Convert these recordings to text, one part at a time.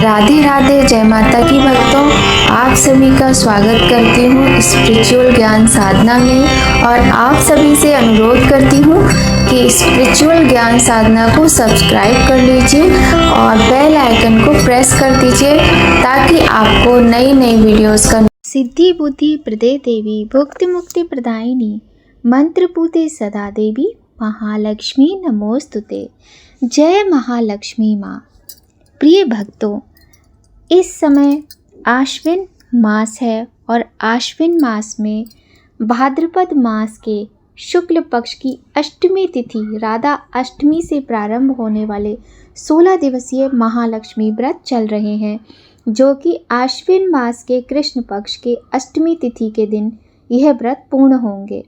राधे राधे, जय माता की भक्तों। आप सभी का स्वागत करती हूँ स्पिरिचुअल ज्ञान साधना में और आप सभी से अनुरोध करती हूँ कि स्पिरिचुअल ज्ञान साधना को सब्सक्राइब कर लीजिए और बेल आइकन को प्रेस कर दीजिए ताकि आपको नई नई वीडियोस का सिद्धि बुद्धि प्रदे देवी भुक्ति मुक्ति प्रदायिनी मंत्र पूते सदा देवी महालक्ष्मी नमोस्तुते। जय महालक्ष्मी माँ। प्रिय भक्तों, इस समय आश्विन मास है और आश्विन मास में भाद्रपद मास के शुक्ल पक्ष की अष्टमी तिथि राधा अष्टमी से प्रारंभ होने वाले 16 दिवसीय महालक्ष्मी व्रत चल रहे हैं, जो कि आश्विन मास के कृष्ण पक्ष के अष्टमी तिथि के दिन यह व्रत पूर्ण होंगे।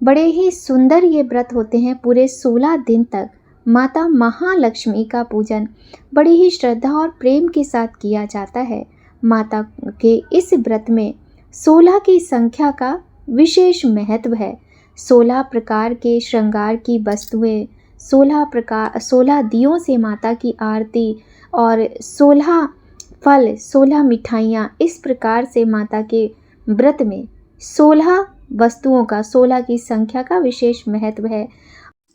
बड़े ही सुंदर ये व्रत होते हैं। पूरे 16 दिन तक माता महालक्ष्मी का पूजन बड़ी ही श्रद्धा और प्रेम के साथ किया जाता है। माता के इस व्रत में 16 की संख्या का विशेष महत्व है। 16 प्रकार के श्रृंगार की वस्तुएं, 16 दियों से माता की आरती और 16 फल, 16 मिठाइयाँ, इस प्रकार से माता के व्रत में 16 वस्तुओं का, 16 की संख्या का विशेष महत्व है।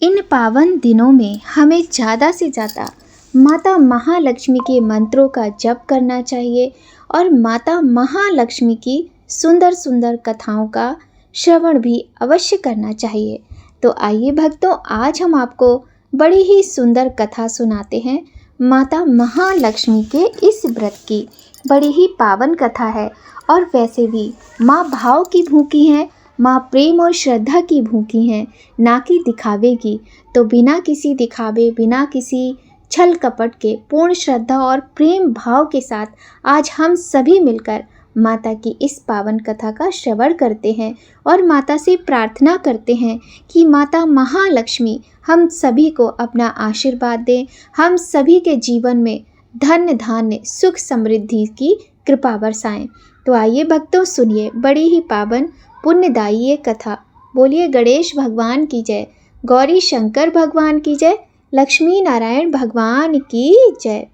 इन पावन दिनों में हमें ज़्यादा से ज़्यादा माता महालक्ष्मी के मंत्रों का जप करना चाहिए और माता महालक्ष्मी की सुंदर सुंदर कथाओं का श्रवण भी अवश्य करना चाहिए। तो आइए भक्तों, आज हम आपको बड़ी ही सुंदर कथा सुनाते हैं। माता महालक्ष्मी के इस व्रत की बड़ी ही पावन कथा है और वैसे भी माँ भाव की भूखी हैं, माँ प्रेम और श्रद्धा की भूखी हैं, ना कि दिखावे की। तो बिना किसी दिखावे, बिना किसी छल कपट के पूर्ण श्रद्धा और प्रेम भाव के साथ आज हम सभी मिलकर माता की इस पावन कथा का श्रवण करते हैं और माता से प्रार्थना करते हैं कि माता महालक्ष्मी हम सभी को अपना आशीर्वाद दें, हम सभी के जीवन में धन्य धान्य सुख समृद्धि की कृपा बरसाएं। तो आइए भक्तों, सुनिए बड़ी ही पावन पुण्यदायी ये कथा। बोलिए गणेश भगवान की जय, गौरी शंकर भगवान की जय, लक्ष्मी नारायण भगवान की जय।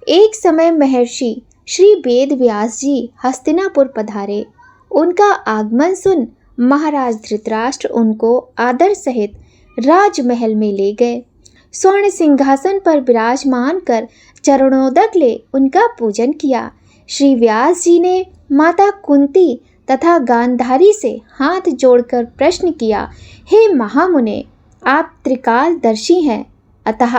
एक समय महर्षि श्री वेद व्यास जी हस्तिनापुर पधारे। उनका आगमन सुन महाराज धृतराष्ट्र उनको आदर सहित राजमहल में ले गए। स्वर्ण सिंहासन पर विराजमान कर चरणोदक ले उनका पूजन किया। श्री व्यास जी ने माता कुंती तथा गांधारी से हाथ जोड़कर प्रश्न किया, हे महामुने, आप त्रिकालदर्शी हैं, अतः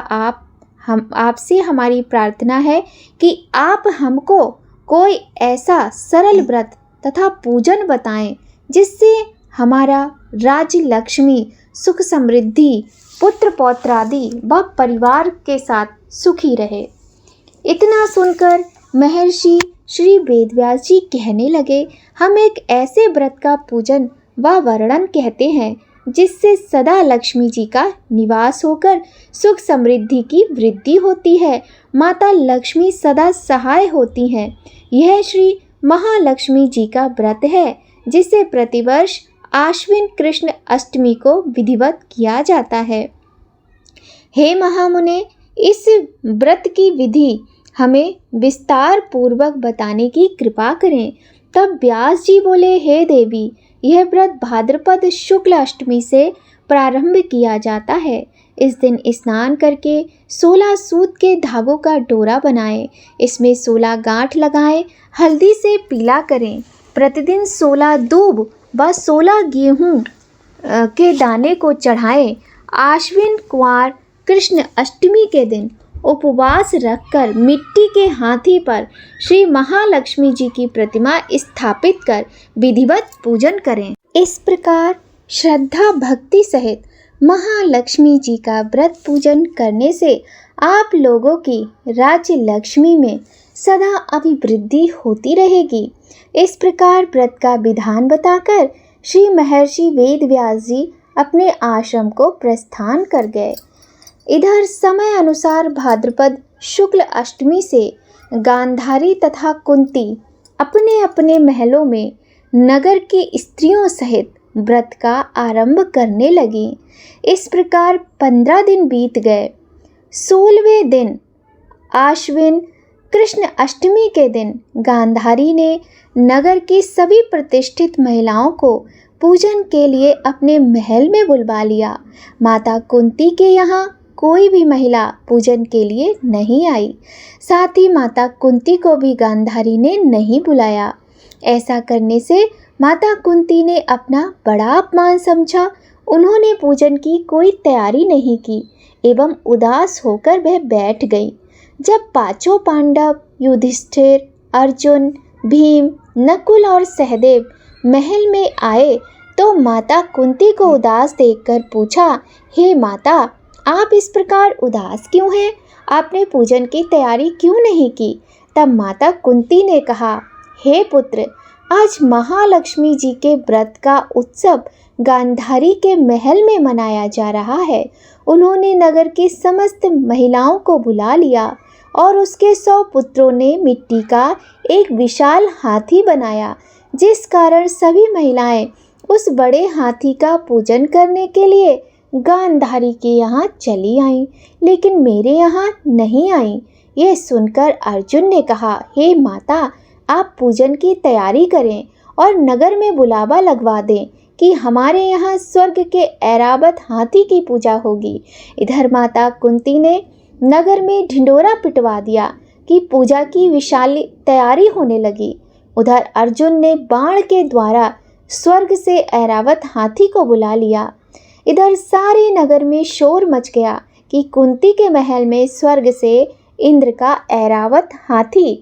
आपसे हमारी प्रार्थना है कि आप हमको कोई ऐसा सरल व्रत तथा पूजन बताएं जिससे हमारा राज्य, लक्ष्मी, सुख समृद्धि, पुत्र पौत्रादि व परिवार के साथ सुखी रहे। इतना सुनकर महर्षि श्री वेदव्यास जी कहने लगे, हम एक ऐसे व्रत का पूजन व वर्णन कहते हैं जिससे सदा लक्ष्मी जी का निवास होकर सुख समृद्धि की वृद्धि होती है। माता लक्ष्मी सदा सहाय होती हैं। यह श्री महालक्ष्मी जी का व्रत है जिसे प्रतिवर्ष आश्विन कृष्ण अष्टमी को विधिवत किया जाता है। हे महामुने, इस व्रत की विधि हमें विस्तार पूर्वक बताने की कृपा करें। तब व्यास जी बोले, हे देवी, यह व्रत भाद्रपद शुक्ल अष्टमी से प्रारंभ किया जाता है। इस दिन स्नान करके 16 सूत के धागों का डोरा बनाएं, इसमें 16 गांठ लगाएं, हल्दी से पीला करें। प्रतिदिन 16 दूब व 16 गेहूं के दाने को चढ़ाएं। आश्विन कुंवार कृष्ण अष्टमी के दिन उपवास रखकर मिट्टी के हाथी पर श्री महालक्ष्मी जी की प्रतिमा स्थापित कर विधिवत पूजन करें। इस प्रकार श्रद्धा भक्ति सहित महालक्ष्मी जी का व्रत पूजन करने से आप लोगों की राज्य लक्ष्मी में सदा अभिवृद्धि होती रहेगी। इस प्रकार व्रत का विधान बताकर श्री महर्षि वेदव्यास जी अपने आश्रम को प्रस्थान कर गए। इधर समय अनुसार भाद्रपद शुक्ल अष्टमी से गांधारी तथा कुंती अपने अपने महलों में नगर के स्त्रियों सहित व्रत का आरंभ करने लगी। इस प्रकार 15 दिन बीत गए। 16वें दिन आश्विन कृष्ण अष्टमी के दिन गांधारी ने नगर की सभी प्रतिष्ठित महिलाओं को पूजन के लिए अपने महल में बुलवा लिया। माता कुंती के यहाँ कोई भी महिला पूजन के लिए नहीं आई। साथ ही माता कुंती को भी गांधारी ने नहीं बुलाया। ऐसा करने से माता कुंती ने अपना बड़ा अपमान समझा। उन्होंने पूजन की कोई तैयारी नहीं की एवं उदास होकर वह बैठ गई। जब पांचों पांडव युधिष्ठिर, अर्जुन, भीम, नकुल और सहदेव महल में आए तो माता कुंती को उदास देखकर पूछा, हे माता, आप इस प्रकार उदास क्यों हैं? आपने पूजन की तैयारी क्यों नहीं की? तब माता कुंती ने कहा, हे पुत्र, आज महालक्ष्मी जी के व्रत का उत्सव गांधारी के महल में मनाया जा रहा है। उन्होंने नगर की समस्त महिलाओं को बुला लिया और उसके 100 पुत्रों ने मिट्टी का एक विशाल हाथी बनाया, जिस कारण सभी महिलाएं उस बड़े हाथी का पूजन करने के लिए गांधारी के यहाँ चली आईं, लेकिन मेरे यहाँ नहीं आईं। यह सुनकर अर्जुन ने कहा, हे माता, आप पूजन की तैयारी करें और नगर में बुलावा लगवा दें कि हमारे यहाँ स्वर्ग के ऐरावत हाथी की पूजा होगी। इधर माता कुंती ने नगर में ढिंडोरा पिटवा दिया कि पूजा की विशाल तैयारी होने लगी। उधर अर्जुन ने बाण के द्वारा स्वर्ग से ऐरावत हाथी को बुला लिया। इधर सारे नगर में शोर मच गया कि कुंती के महल में स्वर्ग से इंद्र का ऐरावत हाथी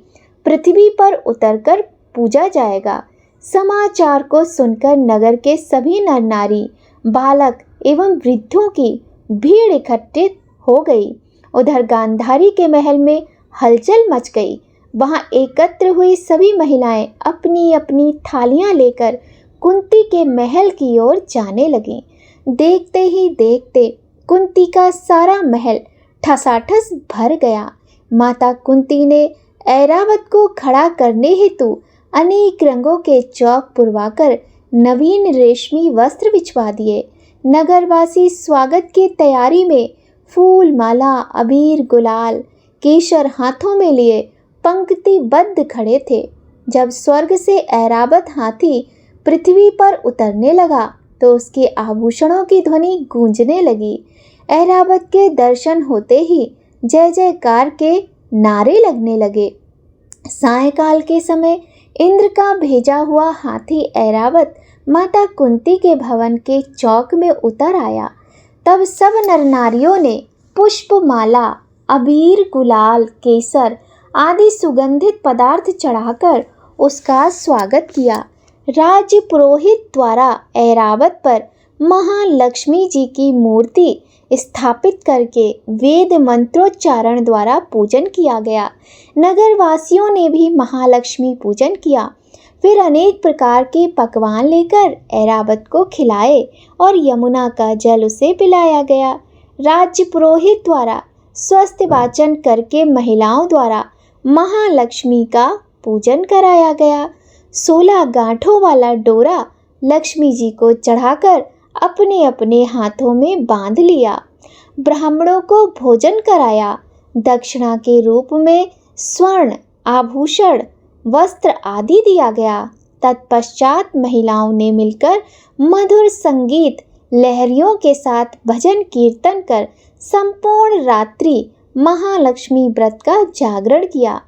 पृथ्वी पर उतरकर पूजा जाएगा। समाचार को सुनकर नगर के सभी नर नारी, बालक एवं वृद्धों की भीड़ इकट्ठित हो गई। उधर गांधारी के महल में हलचल मच गई। वहां एकत्र हुई सभी महिलाएं अपनी अपनी थालियां लेकर कुंती के महल की ओर जाने लगीं। देखते ही देखते कुंती का सारा महल ठसाठस भर गया। माता कुंती ने ऐरावत को खड़ा करने हेतु अनेक रंगों के चौक पुरवाकर नवीन रेशमी वस्त्र बिछवा दिए। नगरवासी स्वागत की तैयारी में फूल, माला, अबीर, गुलाल, केसर हाथों में लिए पंक्तिबद्ध खड़े थे। जब स्वर्ग से ऐरावत हाथी पृथ्वी पर उतरने लगा तो उसके आभूषणों की ध्वनि गूंजने लगी। ऐरावत के दर्शन होते ही जय जयकार के नारे लगने लगे। सायंकाल के समय इंद्र का भेजा हुआ हाथी ऐरावत माता कुंती के भवन के चौक में उतर आया। तब सब नर नारियों ने पुष्प, माला, अबीर, गुलाल, केसर आदि सुगंधित पदार्थ चढ़ाकर उसका स्वागत किया। राज्य पुरोहित द्वारा ऐरावत पर महालक्ष्मी जी की मूर्ति स्थापित करके वेद मंत्रोच्चारण द्वारा पूजन किया गया। नगरवासियों ने भी महालक्ष्मी पूजन किया। फिर अनेक प्रकार के पकवान लेकर ऐरावत को खिलाए और यमुना का जल उसे पिलाया गया। राज्य पुरोहित द्वारा स्वस्थ वाचन करके महिलाओं द्वारा महालक्ष्मी का पूजन कराया गया। 16 गांठों वाला डोरा लक्ष्मी जी को चढ़ाकर अपने अपने हाथों में बांध लिया। ब्राह्मणों को भोजन कराया। दक्षिणा के रूप में स्वर्ण, आभूषण, वस्त्र आदि दिया गया। तत्पश्चात महिलाओं ने मिलकर मधुर संगीत लहरियों के साथ भजन कीर्तन कर संपूर्ण रात्रि महालक्ष्मी व्रत का जागरण किया।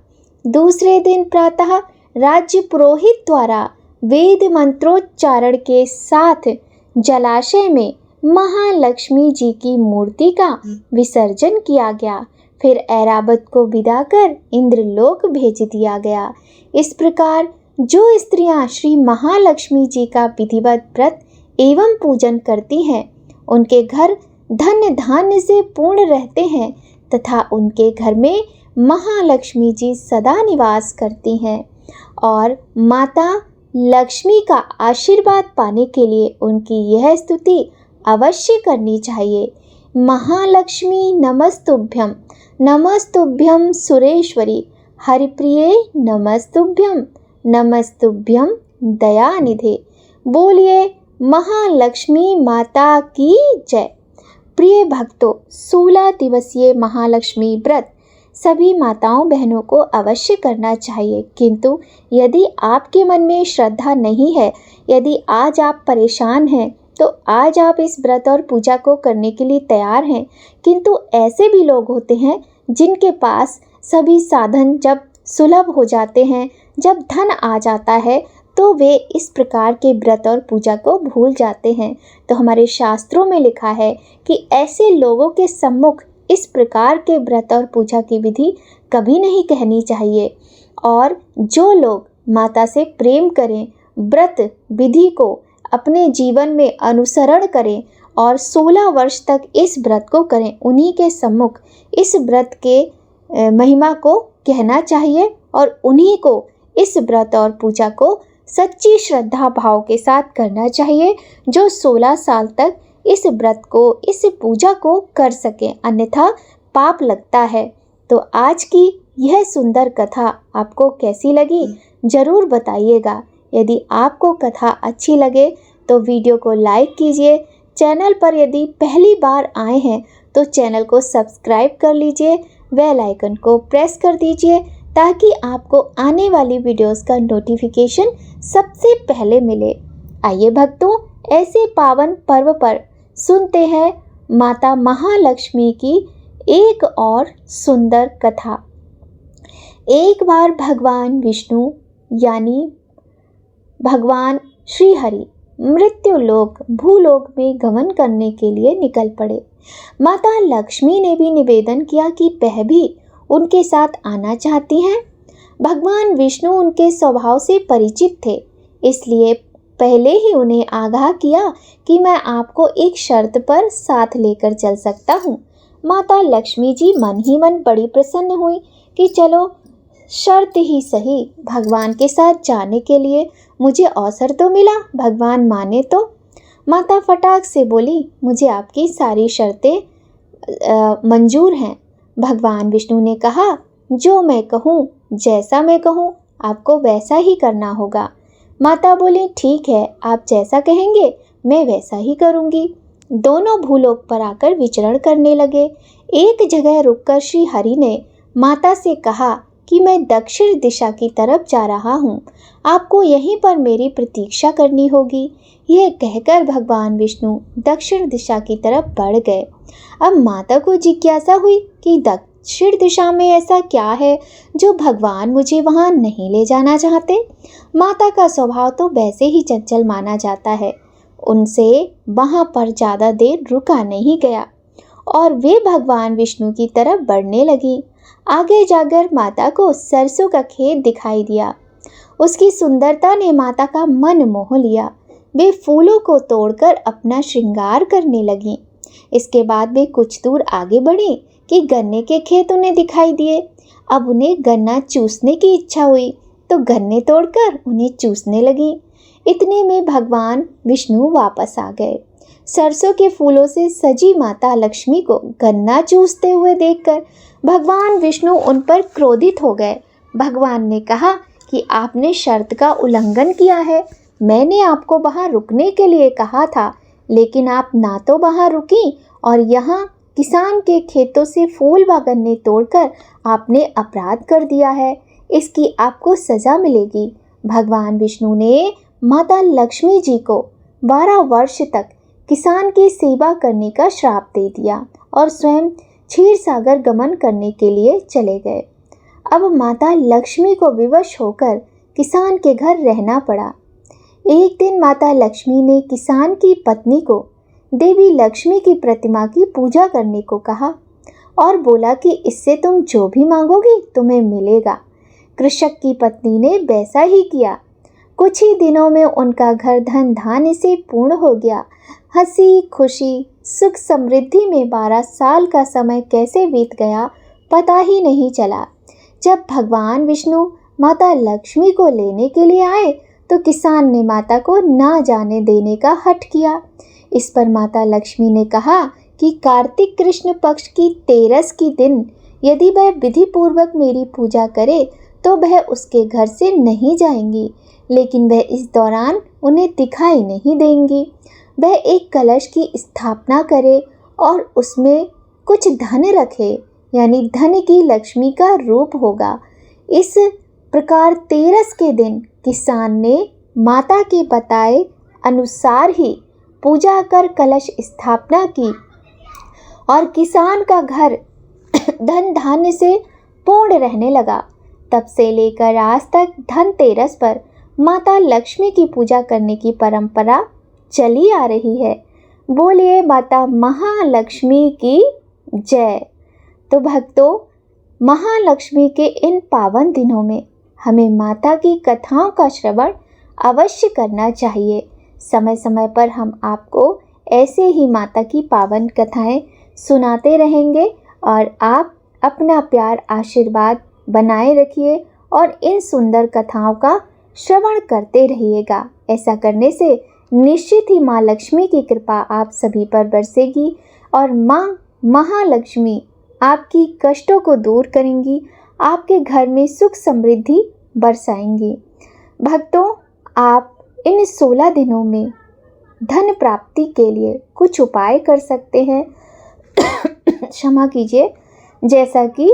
दूसरे दिन प्रातः राज्य पुरोहित द्वारा वेद मंत्रोच्चारण के साथ जलाशय में महालक्ष्मी जी की मूर्ति का विसर्जन किया गया। फिर ऐरावत को विदा कर इंद्रलोक भेज दिया गया। इस प्रकार जो स्त्रियां श्री महालक्ष्मी जी का विधिवत व्रत एवं पूजन करती हैं, उनके घर धन्य धान्य से पूर्ण रहते हैं तथा उनके घर में महालक्ष्मी जी सदा निवास करती हैं। और माता लक्ष्मी का आशीर्वाद पाने के लिए उनकी यह स्तुति अवश्य करनी चाहिए। महालक्ष्मी नमस्तुभ्यं, नमस्तुभ्यं सुरेश्वरी, हरिप्रिये नमस्तुभ्यं, नमस्तुभ्यं दयानिधे। बोलिए महालक्ष्मी माता की जय। प्रिय भक्तों, 16 दिवसीय महालक्ष्मी व्रत सभी माताओं बहनों को अवश्य करना चाहिए। किंतु यदि आपके मन में श्रद्धा नहीं है, यदि आज आप परेशान हैं, तो आज आप इस व्रत और पूजा को करने के लिए तैयार हैं, किंतु ऐसे भी लोग होते हैं जिनके पास सभी साधन जब सुलभ हो जाते हैं, जब धन आ जाता है, तो वे इस प्रकार के व्रत और पूजा को भूल जाते हैं। तो हमारे शास्त्रों में लिखा है कि ऐसे लोगों के सम्मुख इस प्रकार के व्रत और पूजा की विधि कभी नहीं कहनी चाहिए। और जो लोग माता से प्रेम करें, व्रत विधि को अपने जीवन में अनुसरण करें और 16 वर्ष तक इस व्रत को करें, उन्हीं के सम्मुख इस व्रत के महिमा को कहना चाहिए और उन्हीं को इस व्रत और पूजा को सच्ची श्रद्धा भाव के साथ करना चाहिए, जो 16 साल तक इस व्रत को, इस पूजा को कर सकें, अन्यथा पाप लगता है। तो आज की यह सुंदर कथा आपको कैसी लगी ज़रूर बताइएगा। यदि आपको कथा अच्छी लगे तो वीडियो को लाइक कीजिए। चैनल पर यदि पहली बार आए हैं तो चैनल को सब्सक्राइब कर लीजिए, बेल आइकन को प्रेस कर दीजिए ताकि आपको आने वाली वीडियोस का नोटिफिकेशन सबसे पहले मिले। आइए भक्तों, ऐसे पावन पर्व पर सुनते हैं माता महालक्ष्मी की एक और सुंदर कथा। एक बार भगवान विष्णु यानी भगवान श्री हरि मृत्युलोक भूलोक में गमन करने के लिए निकल पड़े। माता लक्ष्मी ने भी निवेदन किया कि वह भी उनके साथ आना चाहती हैं। भगवान विष्णु उनके स्वभाव से परिचित थे, इसलिए पहले ही उन्हें आगाह किया कि मैं आपको एक शर्त पर साथ लेकर चल सकता हूँ। माता लक्ष्मी जी मन ही मन बड़ी प्रसन्न हुई कि चलो शर्त ही सही, भगवान के साथ जाने के लिए मुझे अवसर तो मिला, भगवान माने तो। माता फटाक से बोली, मुझे आपकी सारी शर्तें मंजूर हैं। भगवान विष्णु ने कहा, जो मैं कहूँ, जैसा मैं कहूँ, आपको वैसा ही करना होगा। माता बोली, ठीक है, आप जैसा कहेंगे मैं वैसा ही करूँगी। दोनों भूलोक पर आकर विचरण करने लगे। एक जगह रुककर श्री हरि ने माता से कहा कि मैं दक्षिण दिशा की तरफ जा रहा हूँ, आपको यहीं पर मेरी प्रतीक्षा करनी होगी। यह कहकर भगवान विष्णु दक्षिण दिशा की तरफ बढ़ गए। अब माता को जिज्ञासा हुई कि दक्षिण दिशा में ऐसा क्या है जो भगवान मुझे वहाँ नहीं ले जाना चाहते। माता का स्वभाव तो वैसे ही चंचल माना जाता है, उनसे वहाँ पर ज़्यादा देर रुका नहीं गया और वे भगवान विष्णु की तरफ बढ़ने लगी। आगे जाकर माता को सरसों का खेत दिखाई दिया। उसकी सुंदरता ने माता का मन मोह लिया। वे फूलों को तोड़कर अपना श्रृंगार करने लगीं। इसके बाद वे कुछ दूर आगे बढ़ी कि गन्ने के खेत उन्हें दिखाई दिए। अब उन्हें गन्ना चूसने की इच्छा हुई तो गन्ने तोड़कर उन्हें चूसने लगीं। इतने में भगवान विष्णु वापस आ गए। सरसों के फूलों से सजी माता लक्ष्मी को गन्ना चूसते हुए देखकर भगवान विष्णु उन पर क्रोधित हो गए। भगवान ने कहा कि आपने शर्त का उल्लंघन किया है। मैंने आपको वहाँ रुकने के लिए कहा था, लेकिन आप ना तो वहाँ रुकी और यहाँ किसान के खेतों से फूल व गन्ने तोड़कर आपने अपराध कर दिया है। इसकी आपको सज़ा मिलेगी। भगवान विष्णु ने माता लक्ष्मी जी को 12 वर्ष तक किसान की सेवा करने का श्राप दे दिया और स्वयं क्षीर सागर गमन करने के लिए चले गए। अब माता लक्ष्मी को विवश होकर किसान के घर रहना पड़ा। एक दिन माता लक्ष्मी ने किसान की पत्नी को देवी लक्ष्मी की प्रतिमा की पूजा करने को कहा और बोला कि इससे तुम जो भी मांगोगी तुम्हें मिलेगा। कृषक की पत्नी ने वैसा ही किया। कुछ ही दिनों में उनका घर धन धान्य से पूर्ण हो गया। हंसी खुशी सुख समृद्धि में 12 साल का समय कैसे बीत गया पता ही नहीं चला। जब भगवान विष्णु माता लक्ष्मी को लेने के लिए आए तो किसान ने माता को ना जाने देने का हठ किया। इस पर माता लक्ष्मी ने कहा कि कार्तिक कृष्ण पक्ष की 13 की दिन यदि वह विधि पूर्वक मेरी पूजा करे तो वह उसके घर से नहीं जाएंगी, लेकिन वह इस दौरान उन्हें दिखाई नहीं देंगी। वह एक कलश की स्थापना करे और उसमें कुछ धन रखे। यानी धन की लक्ष्मी का रूप होगा। इस प्रकार तेरस के दिन किसान ने माता के बताए अनुसार ही पूजा कर कलश स्थापना की और किसान का घर धन धान्य से पूर्ण रहने लगा। तब से लेकर आज तक धनतेरस पर माता लक्ष्मी की पूजा करने की परंपरा चली आ रही है। बोलिए माता महालक्ष्मी की जय। तो भक्तों, महालक्ष्मी के इन पावन दिनों में हमें माता की कथाओं का श्रवण अवश्य करना चाहिए। समय समय पर हम आपको ऐसे ही माता की पावन कथाएं सुनाते रहेंगे और आप अपना प्यार आशीर्वाद बनाए रखिए और इन सुंदर कथाओं का श्रवण करते रहिएगा। ऐसा करने से निश्चित ही माँ लक्ष्मी की कृपा आप सभी पर बरसेगी और माँ महालक्ष्मी आपकी कष्टों को दूर करेंगी, आपके घर में सुख समृद्धि बरसाएंगी। भक्तों, आप इन 16 दिनों में धन प्राप्ति के लिए कुछ उपाय कर सकते हैं। क्षमा कीजिए, जैसा कि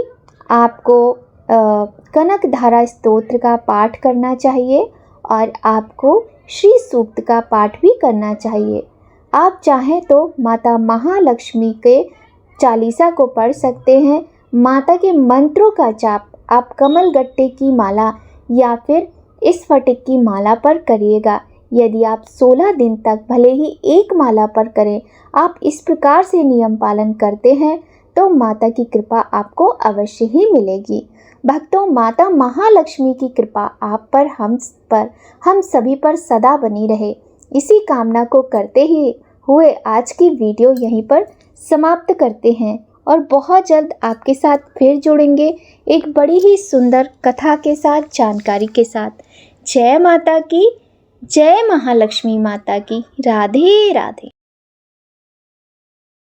आपको कनक धारा स्तोत्र का पाठ करना चाहिए और आपको श्री सूक्त का पाठ भी करना चाहिए। आप चाहें तो माता महालक्ष्मी के चालीसा को पढ़ सकते हैं। माता के मंत्रों का जाप आप कमल गट्टे की माला या फिर इस फटिक की माला पर करिएगा। यदि आप 16 दिन तक भले ही एक माला पर करें, आप इस प्रकार से नियम पालन करते हैं तो माता की कृपा आपको अवश्य ही मिलेगी। भक्तों, माता महालक्ष्मी की कृपा आप पर, हम सभी पर सदा बनी रहे। इसी कामना को करते ही हुए आज की वीडियो यहीं पर समाप्त करते हैं और बहुत जल्द आपके साथ फिर जुड़ेंगे एक बड़ी ही सुंदर कथा के साथ, जानकारी के साथ। जय माता की, जय महालक्ष्मी माता की। राधे राधे।